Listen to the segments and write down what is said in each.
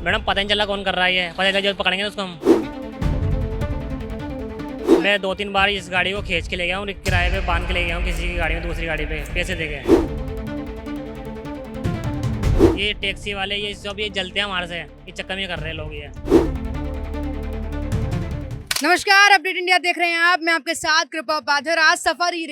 Madam पता नहीं चला कौन कर रहा है ये, पता चला जब पकड़ेंगे ना उसको हम। मैं 2-3 बार इस गाड़ी को खींच के ले गया हूँ, किराए पे बांध के ले गया हूँ किसी की गाड़ी में, दूसरी गाड़ी पे पैसे दे के। ये टैक्सी वाले ये सब ये जलते हैं हमारे से, ये चक्कर में कर रहे हैं लोग ये। नमस्कार, अपडेट इंडिया देख रहे हैं आप। मैं आपके साथ कृपा उपाध्याय। आज सफर ई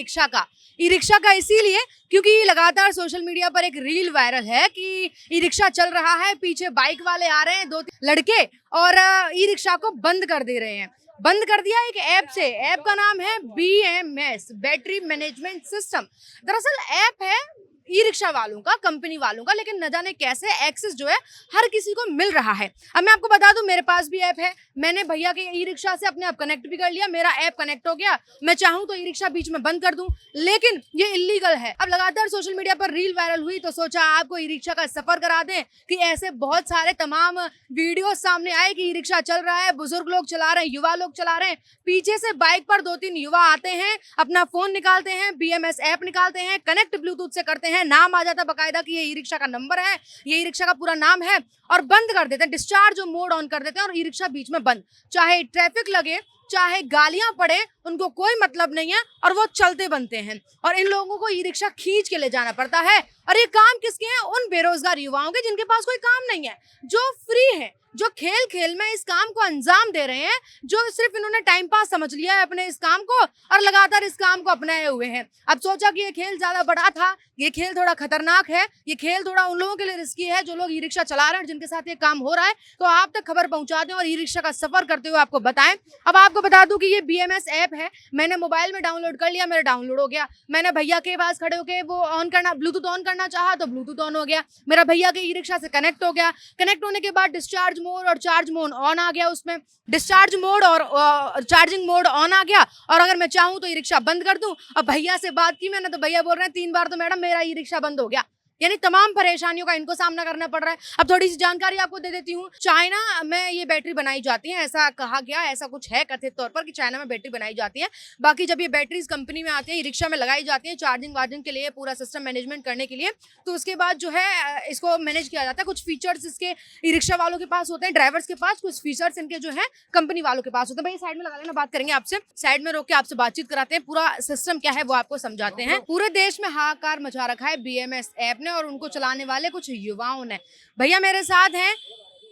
रिक्शा का इसीलिए क्योंकि लगातार सोशल मीडिया पर एक रील वायरल है कि ई रिक्शा चल रहा है, पीछे बाइक वाले आ रहे हैं 2-3 लड़के और ई रिक्शा को बंद कर दे रहे हैं। बंद कर दिया एक ऐप से। ऐप का नाम है BMS, बैटरी मैनेजमेंट सिस्टम। दरअसल ऐप है ई रिक्शा वालों का, कंपनी वालों का, लेकिन न जाने कैसे एक्सेस जो है हर किसी को मिल रहा है। अब मैं आपको बता दूं, मेरे पास भी ऐप है। मैंने भैया के ई रिक्शा से अपने आप कनेक्ट भी कर लिया, मेरा ऐप कनेक्ट हो गया। मैं चाहूं तो ई रिक्शा बीच में बंद कर दूं, लेकिन ये इलीगल है। अब लगातार सोशल मीडिया पर रील वायरल हुई तो सोचा आपको ई रिक्शा का सफर करा दें कि ऐसे बहुत सारे तमाम वीडियो सामने आए कि ई रिक्शा चल रहा है, बुजुर्ग लोग चला रहे हैं, युवा लोग चला रहे हैं, पीछे से बाइक पर 2-3 युवा आते हैं, अपना फोन निकालते हैं, BMS ऐप निकालते हैं, कनेक्ट ब्लूटूथ से करते हैं, नाम आ जाता बकायदा कि ये ई रिक्शा का नंबर है, ये ई रिक्शा का पूरा नाम है, और बंद कर देते हैं। डिस्चार्ज मोड ऑन कर देते हैं और ई रिक्शा बीच में बंद। चाहे ट्रैफिक लगे, चाहे गालियां पड़े, उनको कोई मतलब नहीं है और वो चलते बनते हैं। और इन लोगों को ई रिक्शा खींच के ले जाना पड़ता है। और ये काम किसके हैं? उन बेरोजगार युवाओं के जिनके पास कोई काम नहीं है, जो फ्री है, जो खेल खेल में इस काम को अंजाम दे रहे हैं, जो सिर्फ इन्होंने टाइम पास समझ लिया है अपने इस काम को और लगातार इस काम को अपनाए हुए हैं। अब सोचा कि ये खेल ज्यादा बड़ा था, ये खेल थोड़ा खतरनाक है, ये खेल थोड़ा उन लोगों के लिए रिस्की है जो लोग ई रिक्शा चला रहे हैं, जिनके साथ ये काम हो रहा है। तो आप तक खबर पहुंचा दें और ई रिक्शा का सफर करते हुए आपको बताएं। अब आपको बता दूं कि ये BMS ऐप है, मैंने मोबाइल में डाउनलोड कर लिया, मेरा डाउनलोड हो गया। मैंने भैया के पास खड़े होकर वो ऑन करना, ब्लूटूथ ऑन करना चाहा तो ब्लूटूथ ऑन हो गया। मेरा भैया के ई रिक्शा से कनेक्ट हो गया। कनेक्ट होने के बाद डिस्चार्ज मोड और चार्ज मोड ऑन आ गया। उसमें डिस्चार्ज मोड और चार्जिंग मोड ऑन आ गया। और अगर मैं चाहूं तो ई रिक्शा बंद कर दूं। अब भैया से बात की मैंने तो भैया बोल रहे हैं 3 बार तो मैडम मेरा ई रिक्शा बंद हो गया। यानी तमाम परेशानियों का इनको सामना करना पड़ रहा है। अब थोड़ी सी जानकारी आपको दे देती हूँ। चाइना में ये बैटरी बनाई जाती है, ऐसा कहा गया, ऐसा कुछ है कथित तौर पर कि चाइना में बैटरी बनाई जाती है। बाकी जब ये बैटरीज कंपनी में आती है, ई रिक्शा में लगाई जाती है चार्जिंग वार्जिंग के लिए, पूरा सिस्टम मैनेजमेंट करने के लिए, तो उसके बाद जो है इसको मैनेज किया जाता है। कुछ फीचर्स इसके ई रिक्शा वालों के पास होते हैं, ड्राइवर्स के पास, कुछ फीचर्स इनके जो है कंपनी वालों के पास होते हैं। भाई साइड में लगा लेना, बात करेंगे आपसे, साइड में रोक के आपसे बातचीत कराते हैं, पूरा सिस्टम क्या है वो आपको समझाते हैं। पूरे देश में हाहाकार मचा रखा है BMS ऐप ने और उनको चलाने वाले कुछ युवाओं ने। भैया मेरे साथ हैं,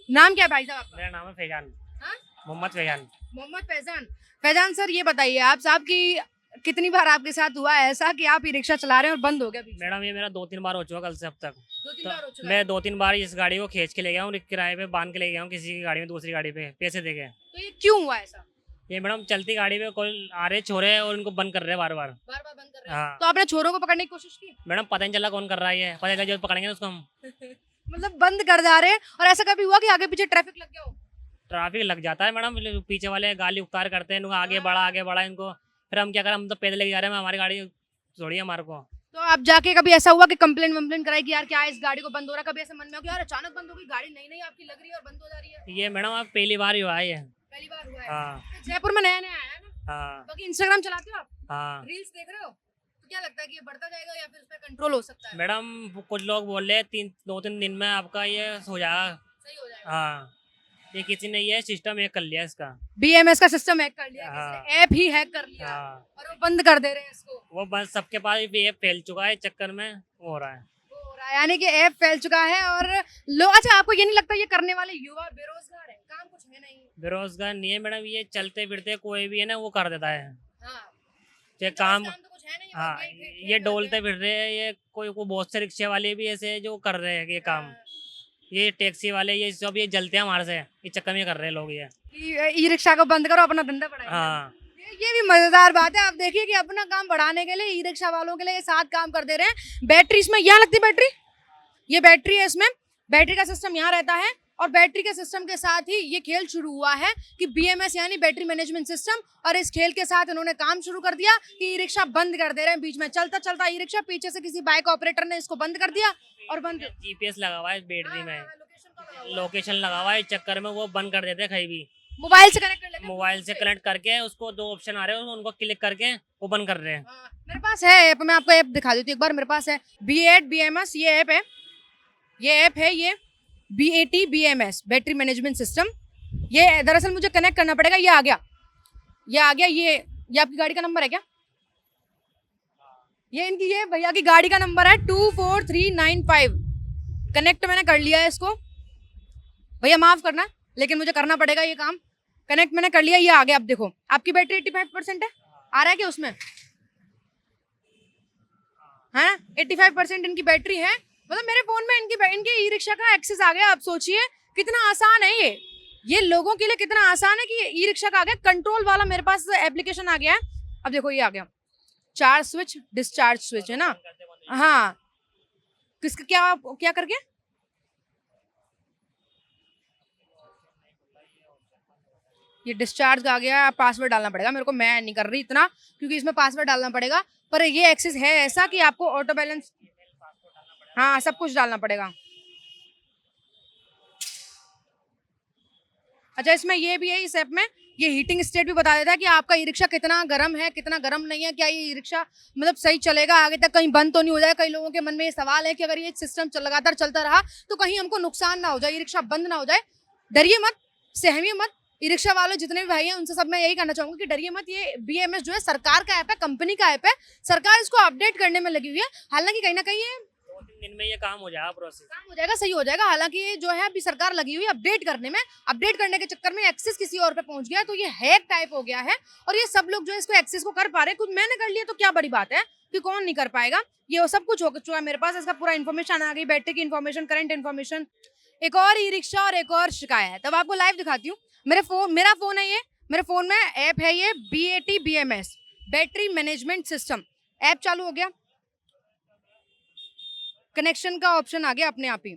नाम क्या है भाई साहब आपका? मेरा नाम है फैजान। हाँ? मोहम्मद फैजान। मोहम्मद फैजान। फैजान सर ये बताइए आप साहब की कितनी बार आपके साथ हुआ है ऐसा कि आप ई रिक्शा चला रहे हैं और बंद हो गया बीच में? मैडम ये मेरा 2-3 बार हो चुका कल से अब तक। 2-3 तो बार हो चुका है। मैं 2-3 बार इस गाड़ी को खींच के ले गया हूँ, किराए पे बांध के ले गया हूँ किसी की गाड़ी में, दूसरी गाड़ी पे पैसे दे के। तो ये क्यों हुआ ऐसा? ये मैडम चलती गाड़ी पे कोई आ रहे छोरे और इनको बंद कर रहे हैं बार बार। बार बार बंद कर रहे हैं। हाँ तो आपने चोरों को पकड़ने की कोशिश की? मैडम पता नहीं चला कौन कर रहा है ये, पता चला जब पकड़ेंगे ना उसको हम। मतलब बंद कर जा रहे हैं। और ऐसा कभी हुआ कि आगे पीछे ट्रैफिक लग गया हो? ट्रैफिक लग जाता है मैडम, पीछे वाले गाली उतार करते हैं, इनको आगे बढ़ा इनको, फिर हम क्या करें, हम तो पैदल लेके जा रहे हैं, हमारी गाड़ी छोड़ी है हमारे को। तो आप जाके कभी ऐसा हुआ कि कंप्लेन वम्प्लेन कराई कि यार क्या है इस गाड़ी को बंद हो रहा है? कभी ऐसा मन में हो कि यार अचानक बंद हो गई गाड़ी, नई नई आपकी लग रही है और बंद हो जा रही है? ये मैडम आप पहली बार ही हुआ है ये। पहली बार हुआ है? हाँ जयपुर में नया नया आया है ना? हाँ बाकी इंस्टाग्राम चलाते हो आप? हाँ रील्स देख रहे हो? तो क्या लगता है कि ये बढ़ता जाएगा या फिर इस पे कंट्रोल हो सकता है? मैडम कुछ लोग बोल रहे हैं 2-3 दिन में आपका ये हो जाएगा। सही हो जाएगा। हाँ ये किसी ने ये सिस्टम हैक कर लिया इसका। BMS का सिस्टम हैक कर लिया, हाँ। किसी ने ऐप ही हैक कर लिया हाँ और वो बंद कर दे रहे हैं इसको। वो बस सबके पास भी ये फैल चुका है, चक्कर में वो हो रहा है। वो हो रहा है, यानी कि ऐप फैल चुका है और लोग। अच्छा, आपको ये नहीं लगता ये करने वाले युवा बेरोजगार है, काम कुछ है नहीं? बेरोजगार नहीं है मैडम, ये चलते फिरते कोई भी है ना वो कर देता है हाँ, ये इनका काम। तो कुछ है नहीं। हाँ ये डोलते फिर रहे हैं, ये कोई बहुत से रिक्शे वाले भी ऐसे हैं जो कर रहे हैं ये काम। ये टैक्सी वाले ये सब ये जलते हैं हमारे से, ये चक्कर में कर रहे हैं लोग ये। ई रिक्शा को बंद करो, अपना धंधा बढ़ाओ। हाँ ये भी मजेदार बात है। आप देखिए कि अपना काम बढ़ाने के लिए ई रिक्शा वालों के लिए ये 7 काम कर दे रहे हैं। बैटरी इसमें यहाँ लगती है, बैटरी, ये बैटरी है, इसमें बैटरी का सिस्टम यहाँ रहता है। और बैटरी के सिस्टम के साथ ही ये खेल शुरू हुआ है कि BMS यानी बैटरी मैनेजमेंट सिस्टम। और इस खेल के साथ इन्होंने काम शुरू कर दिया कि ई रिक्शा बंद कर दे रहे हैं बीच में। चलता चलता ई रिक्शा, पीछे से किसी बाइक ऑपरेटर ने इसको बंद कर दिया और बंद। GPS लगा हुआ है बैटरी में, लोकेशन लगा हुआ है, चक्कर में वो बंद कर देते हैं कहीं भी। मोबाइल से कनेक्ट कर लेते हैं। मोबाइल से कनेक्ट करके उसको 2 ऑप्शन आ रहे हैं, उनको क्लिक करके वो बंद कर रहे हैं। मेरे पास है ऐप, मैं आपको ऐप दिखा देती हूँ एक बार। मेरे पास है B8 BMS, ये ऐप है, ये ऐप है। BAT-BMS battery management system. ये दरअसल मुझे कनेक्ट करना पड़ेगा। ये आ गया, ये आपकी गाड़ी का नंबर है क्या? ये भैया की गाड़ी का नंबर है 24395। कनेक्ट मैंने कर लिया है इसको। भैया माफ करना, लेकिन मुझे करना पड़ेगा ये काम। कनेक्ट मैंने कर लिया, ये आ गया। अब देखो आपकी बैटरी 85% है, आ रहा है क्या उसमें? हाँ 85% इनकी बैटरी है। मतलब मेरे फोन में इनके ई रिक्शा का एक्सेस आ गया। अब सोचिए कितना आसान है ये लोगों के लिए कितना आसान है कि ई रिक्शा का आ गया। कंट्रोल वाला मेरे पास एप्लीकेशन आ गया है। अब देखो ये आ गया, चार्ज स्विच, डिस्चार्ज स्विच है ना। हाँ किसका क्या क्या करके? ये डिस्चार्ज का आ गया। पासवर्ड डालना पड़ेगा मेरे को, मैं नहीं कर रही इतना, क्योंकि इसमें पासवर्ड डालना पड़ेगा। पर ये एक्सेस है ऐसा कि आपको ऑटो बैलेंस, हाँ सब कुछ डालना पड़ेगा। अच्छा इसमें ये भी है, इस ऐप में ये हीटिंग स्टेट भी बता देता है कि आपका ई रिक्शा कितना गर्म है कितना गर्म नहीं है, क्या ये ई रिक्शा मतलब सही चलेगा आगे तक, कहीं बंद तो नहीं हो जाए। कई लोगों के मन में ये सवाल है कि अगर ये सिस्टम लगातार चलता रहा तो कहीं हमको नुकसान ना हो जाए, ई रिक्शा बंद ना हो जाए। डरिए मत, सहमिए मत। ई रिक्शा वाले जितने भी भाई हैं उनसे सब मैं यही कहना चाहूंगा कि डरिए मत। ये BMS जो है सरकार का ऐप है, कंपनी का ऐप है। सरकार इसको अपडेट करने में लगी हुई है। हालांकि कहीं ना कहीं ये 2-3 दिन में ये काम हो जाएगा, प्रोसेस काम हो जाएगा, सही हो जाएगा। हालांकि ये जो है अभी सरकार लगी हुई है अपडेट करने में। अपडेट करने के चक्कर में एक्सेस किसी और पे पहुंच गया तो ये हैक टाइप हो गया है। और ये सब लोग जो है इसको एक्सेस को कर पा रहे हैं। कुछ मैंने कर लिया तो क्या बड़ी बात है कि कौन नहीं कर पाएगा। ये सब कुछ हो चुका है मेरे पास, इसका पूरा इन्फॉर्मेशन आ गई, बैटरी की इन्फॉर्मेशन, करंट इन्फॉर्मेशन। एक और ई रिक्शा और एक और शिकायत, तब आपको लाइव दिखाती हूँ। मेरा फोन है ये, मेरे फोन में ऐप है ये BAT-BMS battery management system. App चालू हो गया, कनेक्शन का ऑप्शन आ गया अपने आप ही।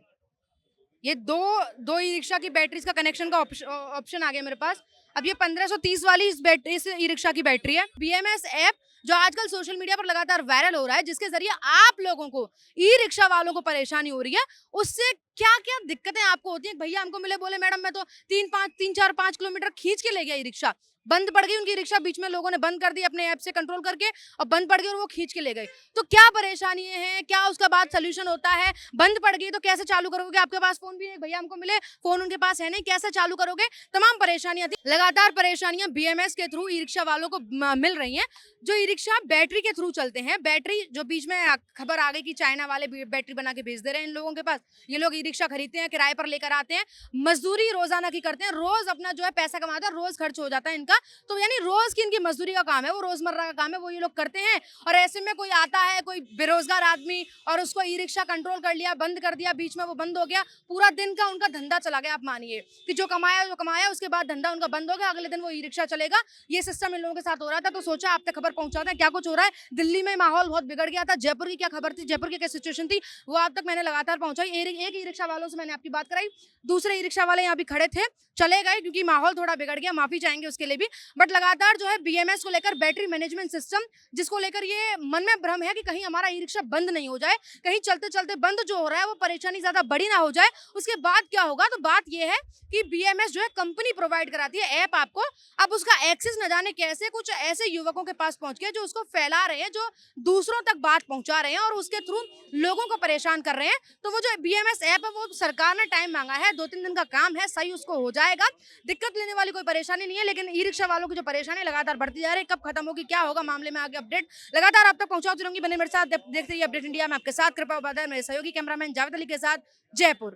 ये दो ई रिक्शा की बैटरीज का कनेक्शन का ऑप्शन आ गया मेरे पास। अब ये 1530 वाली इस ई रिक्शा की बैटरी है। BMS ऐप जो आजकल सोशल मीडिया पर लगातार वायरल हो रहा है, जिसके जरिए आप लोगों को, ई रिक्शा वालों को परेशानी हो रही है, उससे क्या क्या दिक्कतें आपको होती है। भैया हमको मिले, बोले मैडम मैं तो 3-4-5 किलोमीटर खींच के ले गया ई रिक्शा, बंद पड़ गई उनकी रिक्शा, बीच में लोगों ने बंद कर दी अपने ऐप से कंट्रोल करके, और बंद पड़ गई और वो खींच के ले गए। तो क्या परेशानी है, क्या उसका बाद सोल्यूशन होता है? बंद पड़ गई तो कैसे चालू करोगे? आपके पास फोन भी नहीं, भैया हमको मिले फोन उनके पास है नहीं, कैसे चालू करोगे? तमाम परेशानियां थी। लगातार परेशानियां BMS के थ्रू ई रिक्शा वालों को मिल रही हैं। जो ई रिक्शा बैटरी के थ्रू चलते हैं, बैटरी जो बीच में खबर आ गई कि चाइना वाले बैटरी बना के भेज दे रहे हैं इन लोगों के पास। ये लोग ई रिक्शा खरीदते हैं, किराए पर लेकर आते हैं, मजदूरी रोजाना की करते हैं, रोज अपना जो है पैसा कमाते हैं, रोज खर्च हो जाता है इनका। तो यानी रोज की इनकी मजदूरी का काम है, वो रोजमर्रा का काम है, वो ये लोग करते हैं। और ऐसे में कोई आता है, कोई बेरोजगार आदमी, और उसको ई रिक्शा कंट्रोल कर लिया, बंद कर दिया, बीच में वो बंद हो गया, पूरा दिन का उनका धंधा चला गया। आप मानिए कि जो कमाया उसके बाद धंधा उनका बंद हो गया, अगले दिन वो ई रिक्शा चलेगा। ये सिस्टम इन लोगों के साथ हो रहा था। तो सोचा आप तक खबर पहुंचाते हैं क्या कुछ हो रहा है। दिल्ली में माहौल बहुत बिगड़ गया था। जयपुर की क्या खबर थी, जयपुर की क्या सिचुएशन थी, वो आप तक मैंने लगातार पहुंचाई। एक ई रिक्शा वालों से मैंने आपकी बात कराई, दूसरे ई रिक्शा वाले यहाँ भी खड़े थे, चले गए क्योंकि माहौल थोड़ा बिगड़ गया, माफी चाहेंगे उसके लिए भी। बट लगातार जो है BMS को लेकर, बैटरी मैनेजमेंट सिस्टम, जिसको लेकर ये मन में भ्रम है कि कहीं हमारा ई रिक्शा बंद नहीं हो जाए, कहीं चलते चलते बंद जो हो रहा है वो परेशानी ज्यादा बड़ी ना हो जाए। उसके बाद क्या होगा, तो बात ये है कि BMS जो है कंपनी प्रोवाइड कराती है ऐप आपको। अब उसका एक्सेस न जाने कैसे कुछ ऐसे युवकों के पास पहुंच गया जो उसको फैला रहे हैं, जो दूसरों तक बात पहुंचा रहे हैं और उसके थ्रू लोगों को परेशान कर रहे हैं। तो वो जो BMS ऐप है वो सरकार ने टाइम मांगा है, 2-3 दिन का काम है, सही उसको हो जाएगा। दिक्कत लेने वाली कोई परेशानी नहीं है। लेकिन ई रिक्शा वालों की जो परेशानी लगातार बढ़ती जा रही है, कब खत्म होगी, क्या होगा, मामले में आगे अपडेट लगातार आप तक पहुंचाती रहूंगी। बने मेरे साथ, देखते रहिए अपडेट इंडिया में। आपके साथ कृपा उपाध्याय, मेरे सहयोगी कैमरामैन जावेद अली के साथ, जयपुर।